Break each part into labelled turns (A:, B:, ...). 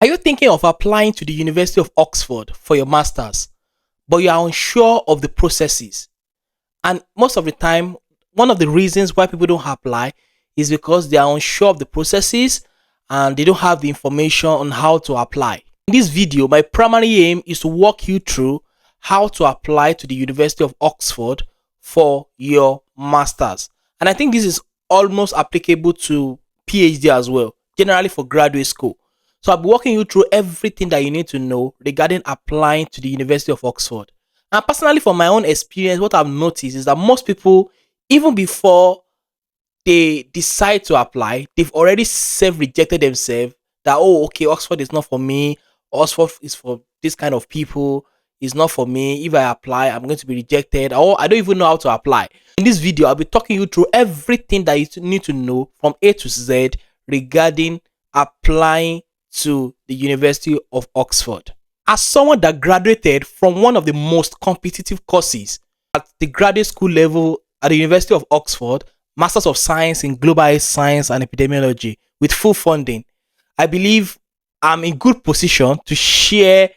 A: Are you thinking of applying to the University of Oxford for your masters, but you are unsure of the processes? And most of the time, one of the reasons why people don't apply is because they are unsure of the processes and they don't have the information on how to apply. In this video, my primary aim is to walk you through how to apply to the University of Oxford for your masters. And I think this is almost applicable to PhD as well, generally for graduate school. So I'll be walking you through everything that you need to know regarding applying to the University of Oxford. And personally, from my own experience, what I've noticed is that most people, even before they decide to apply, they've already self-rejected themselves that, oh, okay, Oxford is not for me. Oxford is for this kind of people. It's not for me. If I apply, I'm going to be rejected. Or I don't even know how to apply. In this video, I'll be talking you through everything that you need to know from A to Z regarding applying to the University of Oxford. As someone that graduated from one of the most competitive courses at the graduate school level at the University of Oxford, Masters of Science in Global Health Science and Epidemiology with full funding, I believe I'm in good position to share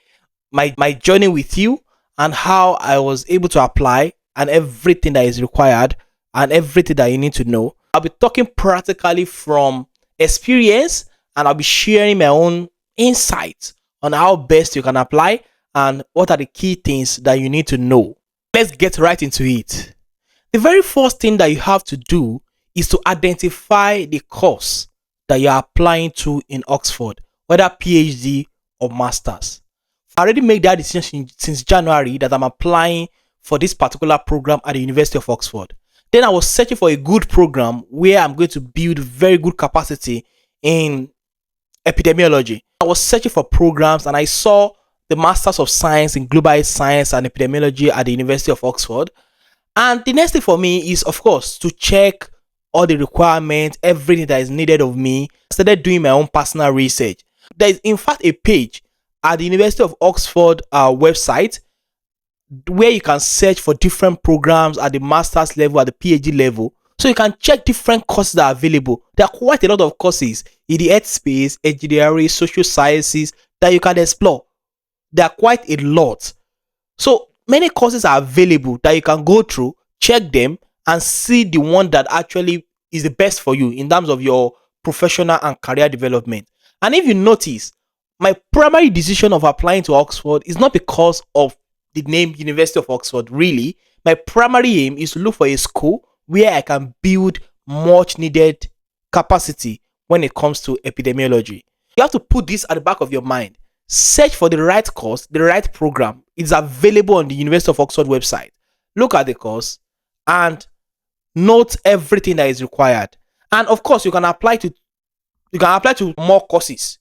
A: my journey with you and how I was able to apply and everything that is required and everything that you need to know. I'll be talking practically from experience and I'll be sharing my own insights on how best you can apply and what are the key things that you need to know. Let's get right into it. The very first thing that you have to do is to identify the course that you are applying to in Oxford, whether PhD or Masters. I already made that decision since January that I'm applying for this particular program at the University of Oxford. Then I was searching for a good program where I'm going to build very good capacity in epidemiology. I was searching for programs and I saw the Masters of Science in Global Health Science and Epidemiology at the University of Oxford. And the next thing for me is, of course, to check all the requirements, everything that is needed of me. I started doing my own personal research. There is, in fact, a page at the University of Oxford website where you can search for different programs at the master's level, at the PhD level. So you can check different courses that are available. There are quite a lot of courses in the health space, engineering, social sciences that you can explore. There are quite a lot. So many courses are available that you can go through, check them, and see the one that actually is the best for you in terms of your professional and career development. And if you notice, my primary decision of applying to Oxford is not because of the name University of Oxford, really. My primary aim is to look for a school where I can build much needed capacity when it comes to epidemiology. You have to put this at the back of your mind. Search for the right course, the right program. It's available on the University of Oxford website. Look at the course and note everything that is required. And of course, you can apply to more courses.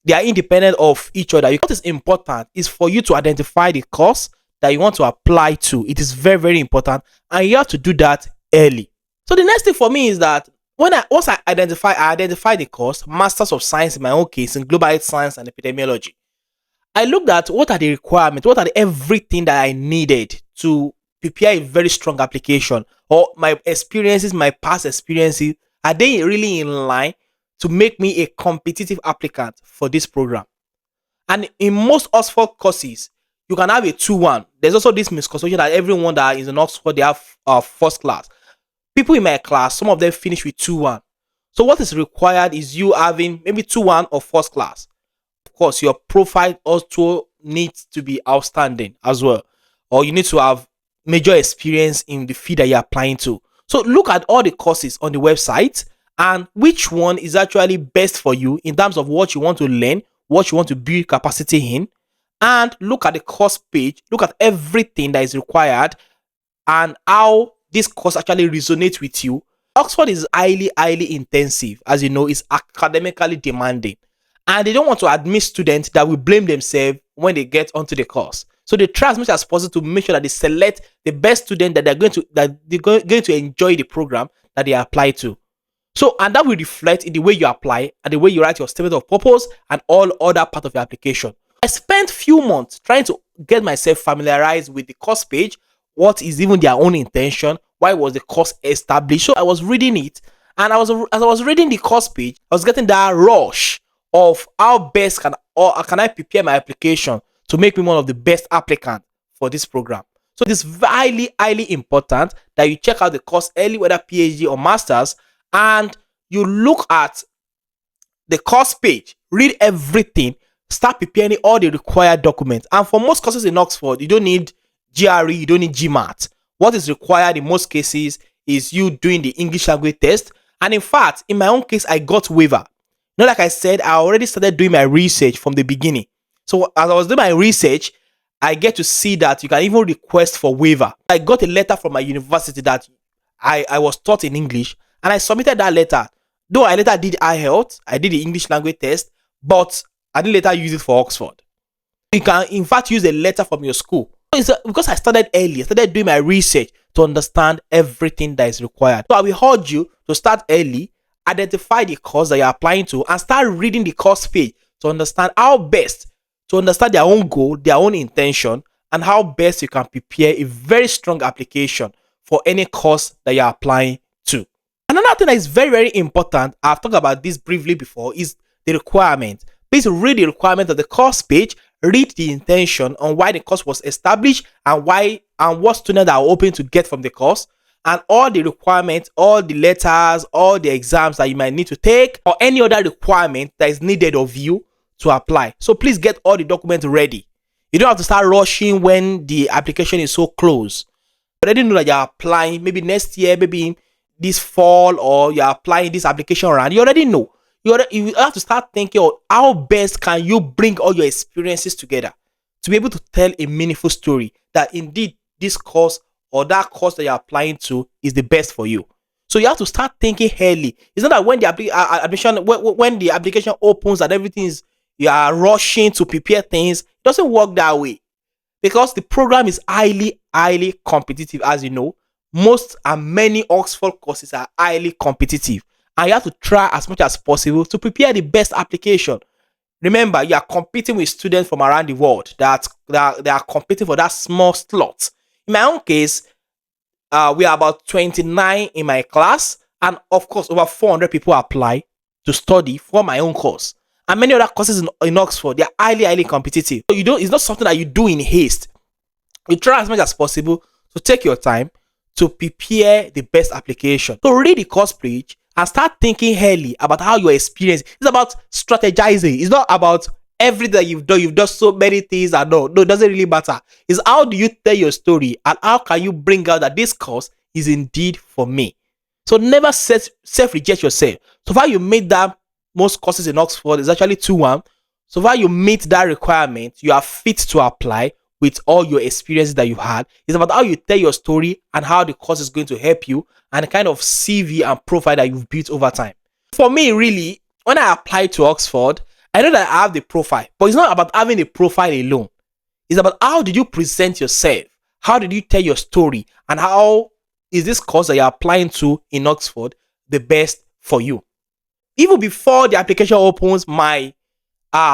A: They are independent of each other. What is important is for you to identify the course that you want to apply to. It is very, very important, and you have to do that early. So the next thing for me is that once I identify the course, Masters of Science in my own case in Global Health Science and Epidemiology. I looked at what are the requirements, what are everything that I needed to prepare a very strong application, or my experiences, my past experiences, are they really in line to make me a competitive applicant for this program? And in most Oxford courses, you can have a 2-1. There's also this misconception that everyone that is in Oxford, they have first class. People in my class, some of them finish with 2-1. So what is required is you having maybe 2-1 or first class. Of course, your profile also needs to be outstanding as well. Or you need to have major experience in the field that you're applying to. So look at all the courses on the website and which one is actually best for you in terms of what you want to learn, what you want to build capacity in, and look at the course page, look at everything that is required and how this course actually resonates with you. Oxford is highly intensive. As you know, it's academically demanding, and they don't want to admit students that will blame themselves when they get onto the course. So they try as much as possible to make sure that they select the best student that they're going to enjoy the program that they apply to. So, and that will reflect in the way you apply and the way you write your statement of purpose and all other part of your application. I spent few months trying to get myself familiarized with the course page, what is even their own intention, why was the course established. So I was reading it, and as I was reading the course page, I was getting that rush of how best can or can I prepare my application to make me one of the best applicants for this program? So it is highly, highly important that you check out the course early, whether PhD or masters, and you look at the course page, read everything, start preparing all the required documents. And for most courses in Oxford, you don't need GRE, you don't need GMAT. What is required in most cases is you doing the English language test. And in fact, in my own case, I got waiver. Like I said, I already started doing my research from the beginning. So as I was doing my research, I get to see that you can even request for waiver. I got a letter from my university that I was taught in English, and I submitted that letter. Though I later did IELTS, I did the English language test, but I didn't later use it for Oxford. You can, in fact, use a letter from your school. Because I started early, I started doing my research to understand everything that is required. So I will urge you to start early, identify the course that you're applying to, and start reading the course page to understand how best to understand their own goal, their own intention, and how best you can prepare a very strong application for any course that you're applying to. Another thing that is very, very important, I've talked about this briefly before, is the requirement. Please read the requirement of the course page, read the intention on why the course was established and what students are hoping to get from the course, and all the requirements, all the letters, all the exams that you might need to take, or any other requirement that is needed of you to apply. So please get all the documents ready. You don't have to start rushing when the application is so close. You already know that you're applying maybe next year, maybe this fall, or you're applying this application round. You already know. You have to start thinking of how best can you bring all your experiences together to be able to tell a meaningful story that indeed this course or that course that you're applying to is the best for you. So you have to start thinking early. It's not that when the when the application opens and everything is, you are rushing to prepare things. It doesn't work that way, because the program is highly, highly competitive. As you know, most and many Oxford courses are highly competitive, and you have to try as much as possible to prepare the best application. Remember, you are competing with students from around the world that they are competing for that small slot. In my own case, we are about 29 in my class, and of course, over 400 people apply to study for my own course. And many other courses in Oxford, they are highly, highly competitive. So it's not something that you do in haste. You try as much as possible to take your time to prepare the best application. So read the course page and start thinking early about how your experience. It's about strategizing. It's not about everything that you've done. You've done so many things, and no, it doesn't really matter. It's how do you tell your story, and how can you bring out that this course is indeed for me. So never self-reject yourself. So far you made that. Most courses in Oxford is actually 2-1. So far you meet that requirement, you are fit to apply with all your experiences that you had. It's about how you tell your story and how the course is going to help you, and the kind of CV and profile that you've built over time. For me, really, when I applied to Oxford, I know that I have the profile, but it's not about having a profile alone. It's about how did you present yourself? How did you tell your story? And how is this course that you're applying to in Oxford the best for you? Even before the application opens, my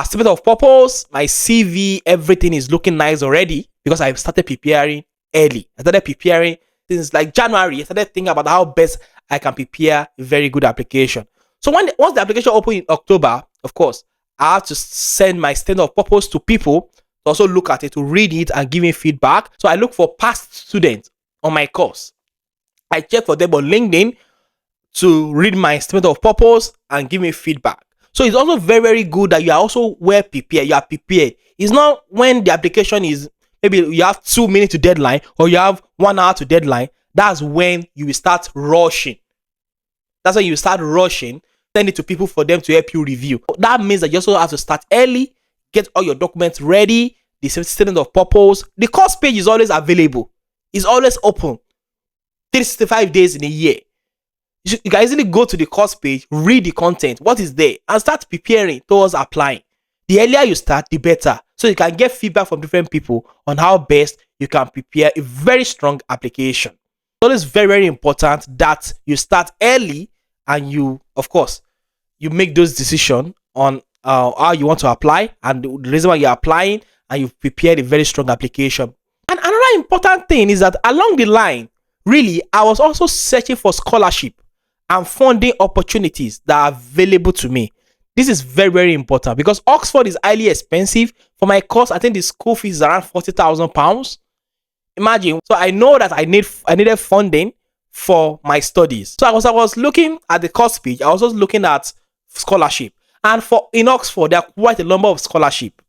A: statement of purpose, my CV, everything is looking nice already, because I started preparing early. I started preparing since like January. I started thinking about how best I can prepare a very good application. So once the application opened in October, of course, I have to send my statement of purpose to people to also look at it, to read it and give me feedback. So I look for past students on my course. I check for them on LinkedIn to read my statement of purpose and give me feedback. So it's also very, very good that you are also well prepared. You are prepared. It's not when the application is, maybe you have 2 minutes to deadline or you have 1 hour to deadline. That's when you will start rushing. That's when you start rushing. Send it to people for them to help you review. That means that you also have to start early, get all your documents ready, the statement of purpose. The course page is always available. It's always open. 365 days in a year. You can easily go to the course page, read the content, what is there, and start preparing towards applying. The earlier you start, the better. So you can get feedback from different people on how best you can prepare a very strong application. So it's very, very important that you start early, and you, of course, you make those decisions on how you want to apply and the reason why you're applying, and you've prepared a very strong application. And another important thing is that along the line, really, I was also searching for scholarship and funding opportunities that are available to me. This is very, very important because Oxford is highly expensive. For my course, I think the school fees is around £40,000. Imagine. So I know that I needed funding for my studies. So I was looking at the course page. I was also looking at scholarship. And for in Oxford, there are quite a number of scholarship.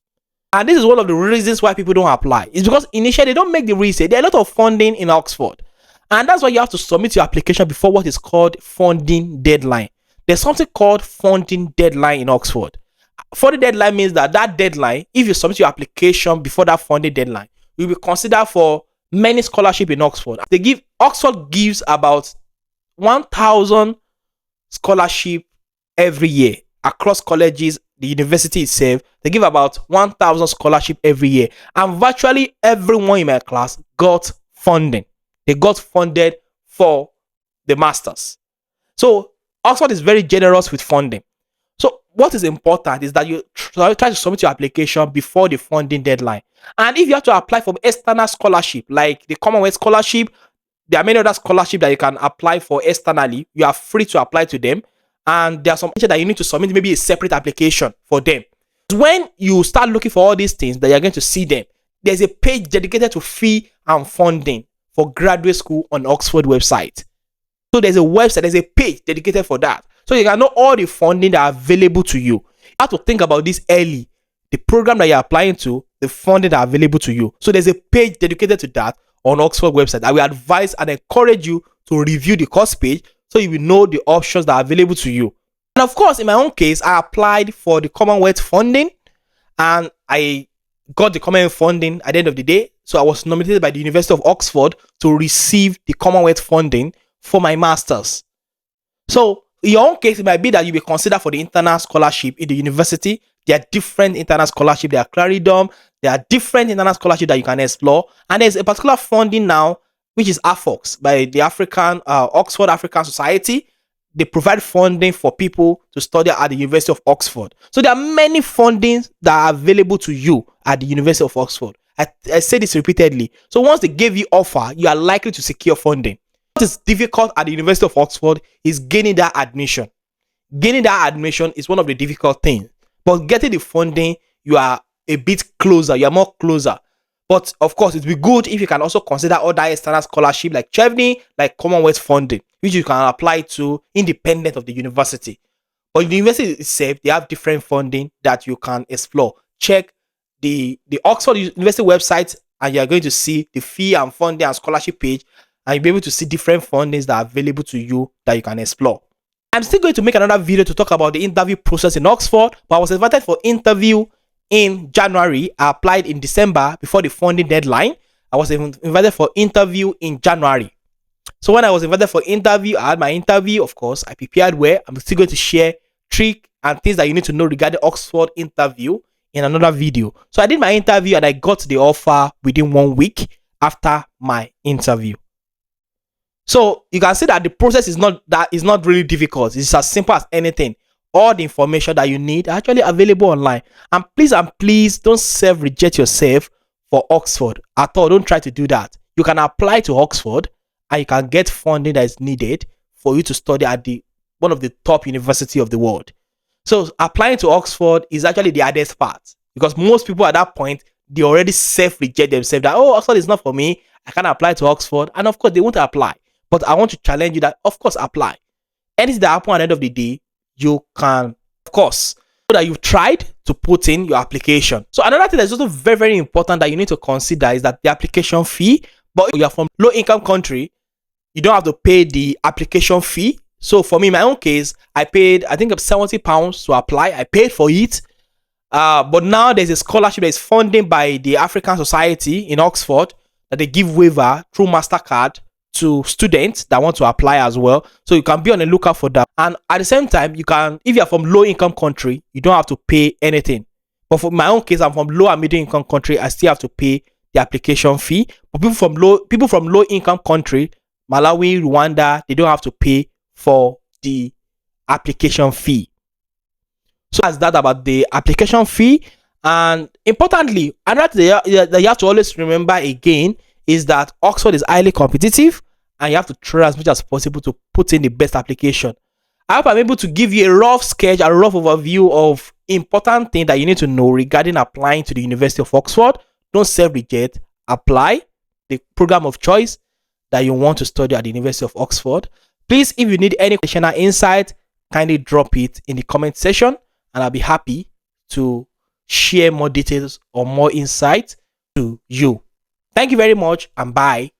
A: And this is one of the reasons why people don't apply. It's because initially they don't make the research. There are a lot of funding in Oxford. And that's why you have to submit your application before what is called funding deadline. There's something called funding deadline in Oxford. Funding deadline means that deadline, if you submit your application before that funding deadline, will be considered for many scholarship in Oxford. Oxford gives about 1,000 scholarship every year across colleges. The university itself, they give about 1,000 scholarship every year, and virtually everyone in my class got funding. They got funded for the masters. So Oxford is very generous with funding. So what is important is that you try to submit your application before the funding deadline. And if you have to apply for external scholarship, like the Commonwealth Scholarship, there are many other scholarships that you can apply for externally. You are free to apply to them. And there are some that you need to submit maybe a separate application for them. When you start looking for all these things that you're going to see them, there's a page dedicated to fee and funding for graduate school on Oxford website. So there's a website, there's a page dedicated for that. So you can know all the funding that are available to you. You have to think about this early. The program that you're applying to, the funding that are available to you. So there's a page dedicated to that on Oxford website. I will advise and encourage you to review the course page so you will know the options that are available to you. And of course, in my own case, I applied for the Commonwealth funding and I got the Commonwealth funding at the end of the day. So I was nominated by the University of Oxford to receive the Commonwealth funding for my master's. So in your own case, it might be that you will consider for the internal scholarship in the university. There are different internal scholarship. There are Claridom. There are different internal scholarship that you can explore. And there's a particular funding now, which is AFOX by the Oxford African Society. They provide funding for people to study at the University of Oxford. So there are many fundings that are available to you at the University of Oxford. I say this repeatedly. So once they give you offer, you are likely to secure funding. What is difficult at the University of Oxford is gaining that admission. Gaining that admission is one of the difficult things. But getting the funding, you are a bit closer. You are more closer. But of course, it would be good if you can also consider other external scholarship like Chevney, like Commonwealth funding, which you can apply to independent of the university. But the university itself, they have different funding that you can explore. Check the Oxford University website and you're going to see the fee and funding and scholarship page, and you'll be able to see different fundings that are available to you that you can explore. I'm still going to make another video to talk about the interview process in Oxford, but I was invited for interview in January. I applied in December before the funding deadline. I was invited for interview in January. So when I was invited for interview, I had my interview. Of course, I prepared well. I'm still going to share tricks and things that you need to know regarding Oxford interview in another video. So I did my interview and I got the offer within 1 week after my interview. So you can see that the process is not really difficult. It's as simple as anything. All the information that you need are actually available online. And please don't self-reject yourself for Oxford at all. Don't try to do that. You can apply to Oxford and you can get funding that is needed for you to study at one of the top university of the world. So applying to Oxford is actually the hardest part, because most people at that point, they already self-reject themselves that, oh, Oxford is not for me. I can't apply to Oxford. And of course, they won't apply. But I want to challenge you that, of course, apply. Anything that happens at the end of the day, you can, of course, so that you've tried to put in your application. So another thing that's also very, very important that you need to consider is that the application fee. But if you're from low-income country, you don't have to pay the application fee. So for me, in my own case, I paid, I think, £70 to apply. I paid for it. But now there's a scholarship that is funded by the African Society in Oxford that they give waiver through MasterCard to students that want to apply as well. So you can be on the lookout for that. And at the same time, you can, if you're from low income country, you don't have to pay anything. But for my own case, I'm from low and medium income country, I still have to pay the application fee. But people from low income country, Malawi, Rwanda, they don't have to pay for the application fee. So that's that about the application fee. And importantly, another thing that you have to always remember again is that Oxford is highly competitive and you have to try as much as possible to put in the best application. I hope I'm able to give you a rough sketch, a rough overview of important things that you need to know regarding applying to the University of Oxford. Don't self-reject. Apply the program of choice that you want to study at the University of Oxford. Please, if you need any additional insight, kindly drop it in the comment section, and I'll be happy to share more details or more insight to you. Thank you very much, and bye.